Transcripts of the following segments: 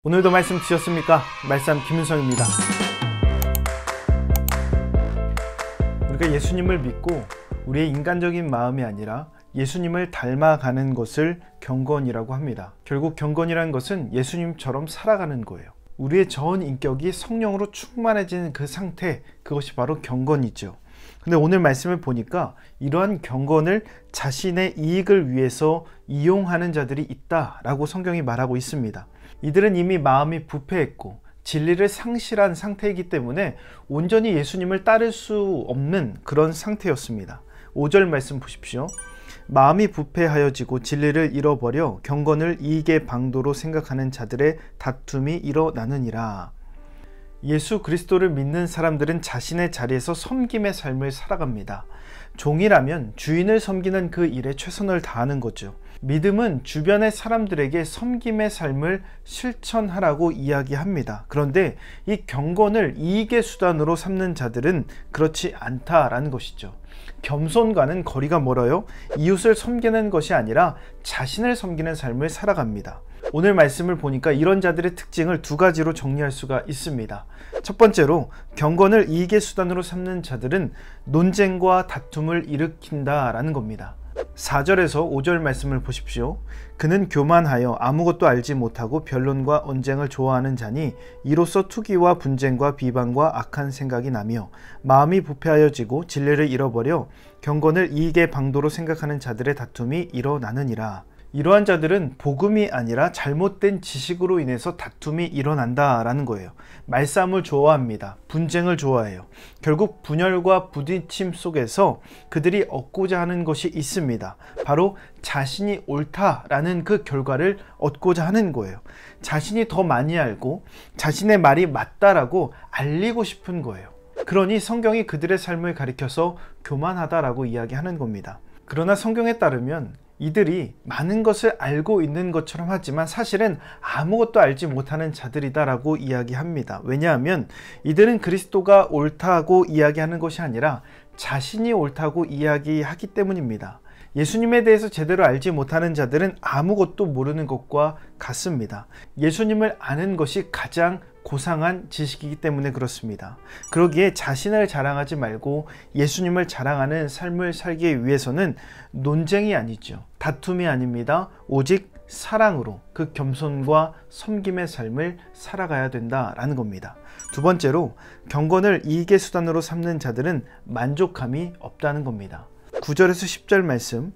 오늘도 말씀 드셨습니까? 말씀 김윤성입니다. 우리가 예수님을 믿고 우리의 인간적인 마음이 아니라 예수님을 닮아가는 것을 경건이라고 합니다. 결국 경건이라는 것은 예수님처럼 살아가는 거예요. 우리의 전 인격이 성령으로 충만해지는 그 상태, 그것이 바로 경건이죠. 근데 오늘 말씀을 보니까 이러한 경건을 자신의 이익을 위해서 이용하는 자들이 있다라고 성경이 말하고 있습니다. 이들은 이미 마음이 부패했고 진리를 상실한 상태이기 때문에 온전히 예수님을 따를 수 없는 그런 상태였습니다. 5절 말씀 보십시오. 마음이 부패하여지고 진리를 잃어버려 경건을 이익의 방도로 생각하는 자들의 다툼이 일어나느니라. 예수 그리스도를 믿는 사람들은 자신의 자리에서 섬김의 삶을 살아갑니다. 종이라면 주인을 섬기는 그 일에 최선을 다하는 거죠. 믿음은 주변의 사람들에게 섬김의 삶을 실천하라고 이야기합니다. 그런데 이 경건을 이익의 수단으로 삼는 자들은 그렇지 않다라는 것이죠. 겸손과는 거리가 멀어요. 이웃을 섬기는 것이 아니라 자신을 섬기는 삶을 살아갑니다. 오늘 말씀을 보니까 이런 자들의 특징을 두 가지로 정리할 수가 있습니다. 첫 번째로 경건을 이익의 수단으로 삼는 자들은 논쟁과 다툼을 일으킨다라는 겁니다. 4절에서 5절 말씀을 보십시오. 그는 교만하여 아무것도 알지 못하고 변론과 언쟁을 좋아하는 자니 이로써 투기와 분쟁과 비방과 악한 생각이 나며 마음이 부패하여지고 진리를 잃어버려 경건을 이익의 방도로 생각하는 자들의 다툼이 일어나느니라. 이러한 자들은 복음이 아니라 잘못된 지식으로 인해서 다툼이 일어난다라는 거예요. 말싸움을 좋아합니다. 분쟁을 좋아해요. 결국 분열과 부딪힘 속에서 그들이 얻고자 하는 것이 있습니다. 바로 자신이 옳다라는 그 결과를 얻고자 하는 거예요. 자신이 더 많이 알고 자신의 말이 맞다라고 알리고 싶은 거예요. 그러니 성경이 그들의 삶을 가리켜서 교만하다라고 이야기하는 겁니다. 그러나 성경에 따르면 이들이 많은 것을 알고 있는 것처럼 하지만 사실은 아무것도 알지 못하는 자들이다라고 이야기합니다. 왜냐하면 이들은 그리스도가 옳다고 이야기하는 것이 아니라 자신이 옳다고 이야기하기 때문입니다. 예수님에 대해서 제대로 알지 못하는 자들은 아무것도 모르는 것과 같습니다. 예수님을 아는 것이 가장 고상한 지식이기 때문에 그렇습니다. 그러기에 자신을 자랑하지 말고 예수님을 자랑하는 삶을 살기 위해서는 논쟁이 아니죠. 다툼이 아닙니다. 오직 사랑으로 그 겸손과 섬김의 삶을 살아가야 된다라는 겁니다. 두 번째로 경건을 이익의 수단으로 삼는 자들은 만족함이 없다는 겁니다. 9절에서 10절 말씀.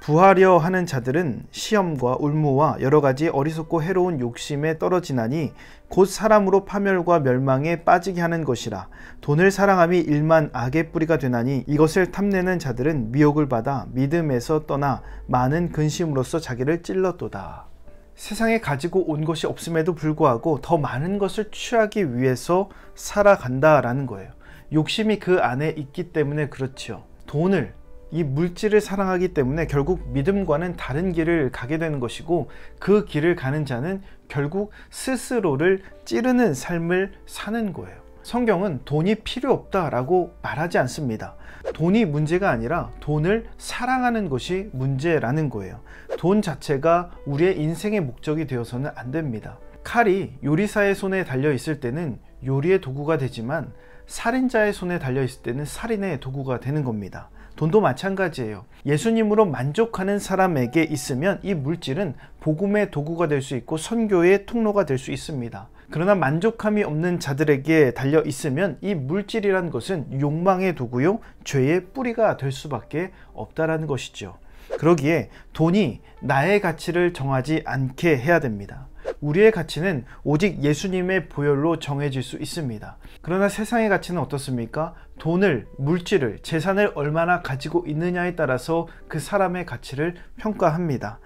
부하려 하는 자들은 시험과 울무와 여러가지 어리석고 해로운 욕심에 떨어지나니 곧 사람으로 파멸과 멸망에 빠지게 하는 것이라. 돈을 사랑함이 일만 악의 뿌리가 되나니 이것을 탐내는 자들은 미혹을 받아 믿음에서 떠나 많은 근심으로써 자기를 찔렀도다. 세상에 가지고 온 것이 없음에도 불구하고 더 많은 것을 취하기 위해서 살아간다라는 거예요. 욕심이 그 안에 있기 때문에 그렇지요. 돈을, 이 물질을 사랑하기 때문에 결국 믿음과는 다른 길을 가게 되는 것이고 그 길을 가는 자는 결국 스스로를 찌르는 삶을 사는 거예요. 성경은 돈이 필요 없다라고 말하지 않습니다. 돈이 문제가 아니라 돈을 사랑하는 것이 문제라는 거예요. 돈 자체가 우리의 인생의 목적이 되어서는 안 됩니다. 칼이 요리사의 손에 달려 있을 때는 요리의 도구가 되지만 살인자의 손에 달려 있을 때는 살인의 도구가 되는 겁니다. 돈도 마찬가지예요. 예수님으로 만족하는 사람에게 있으면 이 물질은 복음의 도구가 될 수 있고 선교의 통로가 될 수 있습니다. 그러나 만족함이 없는 자들에게 달려 있으면 이 물질이란 것은 욕망의 도구요, 죄의 뿌리가 될 수밖에 없다라는 것이죠. 그러기에 돈이 나의 가치를 정하지 않게 해야 됩니다. 우리의 가치는 오직 예수님의 보혈로 정해질 수 있습니다. 그러나 세상의 가치는 어떻습니까? 돈을, 물질을, 재산을 얼마나 가지고 있느냐에 따라서 그 사람의 가치를 평가합니다.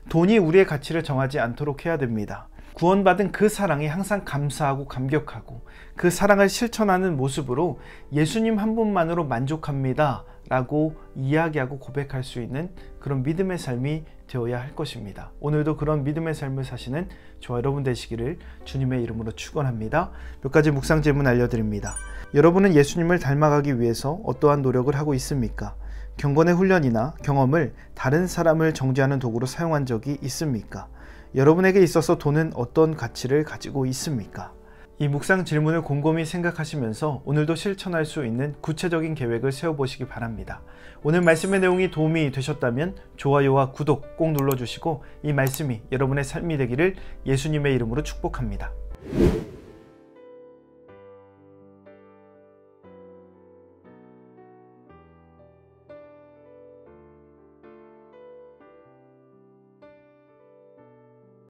돈이 우리의 가치를 정하지 않도록 해야 됩니다. 구원받은 그 사랑에 항상 감사하고 감격하고 그 사랑을 실천하는 모습으로 예수님 한 분만으로 만족합니다 라고 이야기하고 고백할 수 있는 그런 믿음의 삶이 되어야 할 것입니다. 오늘도 그런 믿음의 삶을 사시는 저와 여러분 되시기를 주님의 이름으로 축원합니다. 몇 가지 묵상 질문 알려드립니다. 여러분은 예수님을 닮아가기 위해서 어떠한 노력을 하고 있습니까? 경건의 훈련이나 경험을 다른 사람을 정죄하는 도구로 사용한 적이 있습니까? 여러분에게 있어서 돈은 어떤 가치를 가지고 있습니까? 이 묵상 질문을 곰곰이 생각하시면서 오늘도 실천할 수 있는 구체적인 계획을 세워보시기 바랍니다. 오늘 말씀의 내용이 도움이 되셨다면 좋아요와 구독 꼭 눌러주시고 이 말씀이 여러분의 삶이 되기를 예수님의 이름으로 축복합니다.